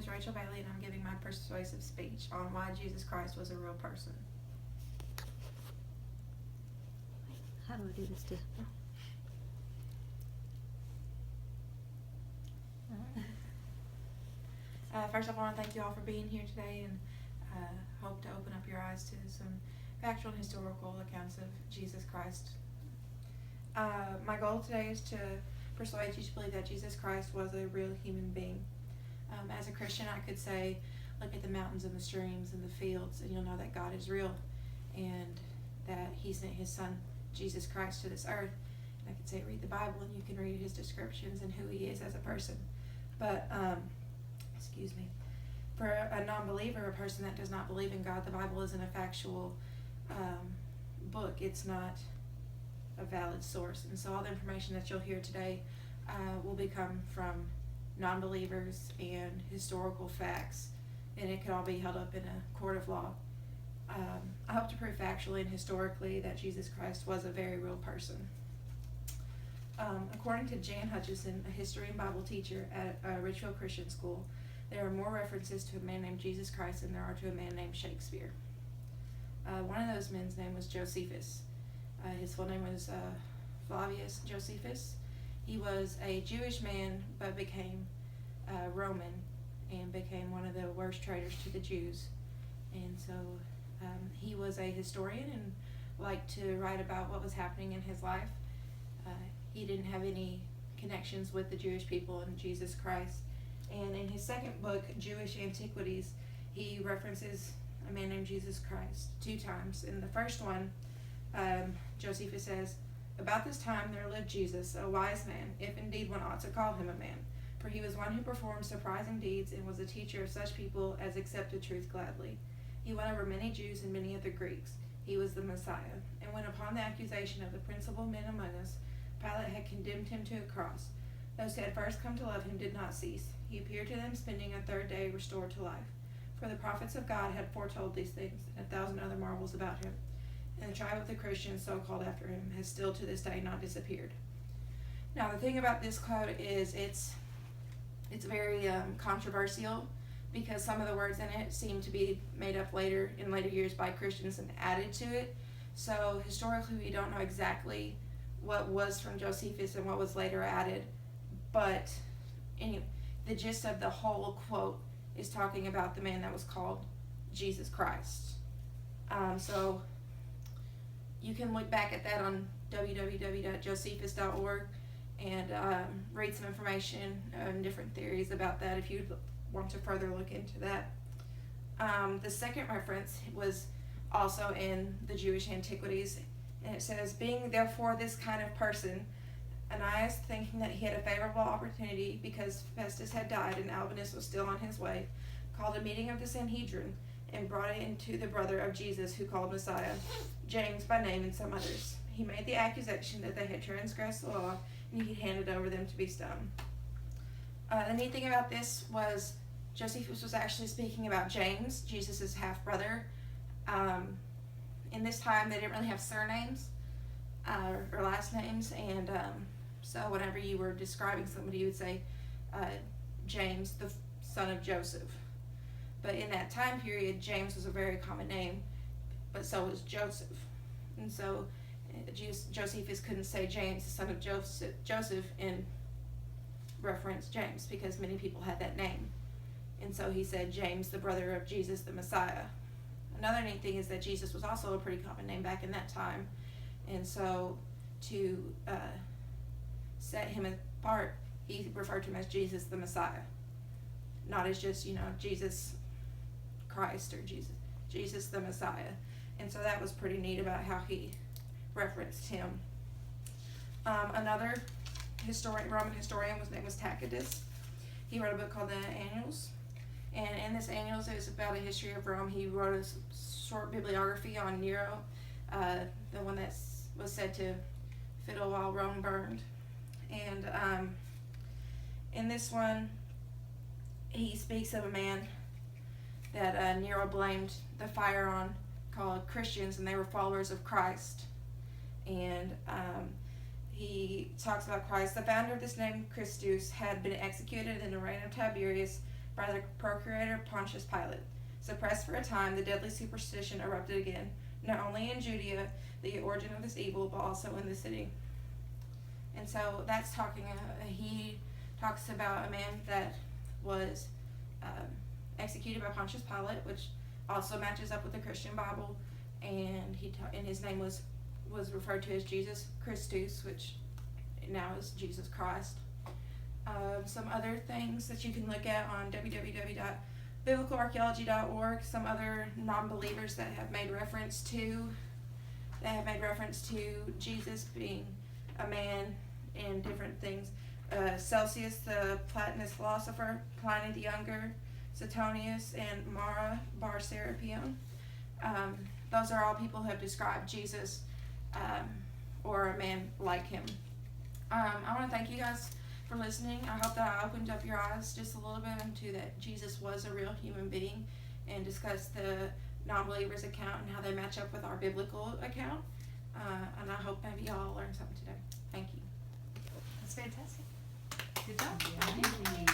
is Rachel Bailey, and I'm giving my persuasive speech on why Jesus Christ was a real person. How do I do this? First off, I want to thank you all for being here today, and hope to open up your eyes to some factual and historical accounts of Jesus Christ. My goal today is to persuade you to believe that Jesus Christ was a real human being. As a Christian, I could say, look at the mountains and the streams and the fields, and you'll know that God is real, and that He sent His Son, Jesus Christ, to this earth. And I could say, read the Bible, and you can read His descriptions and who He is as a person. But, for a non-believer, a person that does not believe in God, the Bible isn't a factual book. It's not a valid source. And so all the information that you'll hear today will become from non-believers and historical facts, and it could all be held up in a court of law. I hope to prove factually and historically that Jesus Christ was a very real person. According to Jan Hutchison, a history and Bible teacher at Richfield Christian School, there are more references to a man named Jesus Christ than there are to a man named Shakespeare. One of those men's name was Josephus. His full name was Flavius Josephus. He was a Jewish man, but became Roman and became one of the worst traitors to the Jews. And so he was a historian and liked to write about what was happening in his life. He didn't have any connections with the Jewish people and Jesus Christ. And in his second book, Jewish Antiquities, he references a man named Jesus Christ 2 times. In the first one, Josephus says, "About this time there lived Jesus, a wise man, if indeed one ought to call him a man. For he was one who performed surprising deeds and was a teacher of such people as accepted truth gladly. He won over many Jews and many of the Greeks. He was the Messiah. And when upon the accusation of the principal men among us, Pilate had condemned him to a cross, those who had first come to love him did not cease. He appeared to them, spending a 3rd day restored to life. For the prophets of God had foretold these things, and 1,000 other marvels about him. And the tribe of the Christians, so called after him, has still to this day not disappeared." Now, the thing about this quote is it's very controversial, because some of the words in it seem to be made up in later years by Christians and added to it. So historically, we don't know exactly what was from Josephus and what was later added, but anyway, the gist of the whole quote is talking about the man that was called Jesus Christ. So you can look back at that on www.josephus.org and read some information and different theories about that if you want to further look into that. The second reference was also in the Jewish Antiquities, and it says, "Being therefore this kind of person, Ananias, thinking that he had a favorable opportunity because Festus had died and Albinus was still on his way, called a meeting of the Sanhedrin and brought in to the brother of Jesus, who called Messiah, James by name, and some others. He made the accusation that they had transgressed the law, and he handed over them to be stoned." The neat thing about this was Josephus was actually speaking about James, Jesus' half-brother. In this time, they didn't really have surnames or last names, and so whenever you were describing somebody, you would say James, the son of Joseph. But in that time period, James was a very common name, but so was Joseph. And so Josephus couldn't say James, the son of Joseph, and reference James, because many people had that name. And so he said James, the brother of Jesus, the Messiah. Another neat thing is that Jesus was also a pretty common name back in that time. And so to set him apart, he referred to him as Jesus, the Messiah. Not as just, Jesus Christ or Jesus the Messiah. And so that was pretty neat about how he referenced him. Another Roman historian, his name was Tacitus. He wrote a book called the Annals. And in this Annals, it was about a history of Rome. He wrote a short bibliography on Nero, the one that was said to fiddle while Rome burned. And in this one, he speaks of a man that Nero blamed the fire on, called Christians, and they were followers of Christ. And he talks about Christ. The founder of this name, Christus, had been executed in the reign of Tiberius by the procurator Pontius Pilate. Suppressed for a time, the deadly superstition erupted again, not only in Judea, the origin of this evil, but also in the city. And so that's talking, he talks about a man that was executed by Pontius Pilate, which also matches up with the Christian Bible, and and his name was referred to as Jesus Christus, which now is Jesus Christ. Some other things that you can look at on www.biblicalarchaeology.org, some other non-believers that have made reference to Jesus being a man and different things. Celsius, the Platonist philosopher, Pliny the Younger, Suetonius, and Mara bar Serapion. Those are all people who have described Jesus or a man like him. I want to thank you guys for listening. I hope that I opened up your eyes just a little bit into that Jesus was a real human being, and discussed the non-believers' account and how they match up with our biblical account. And I hope maybe y'all learned something today. Thank you. That's fantastic. Good job. Yay.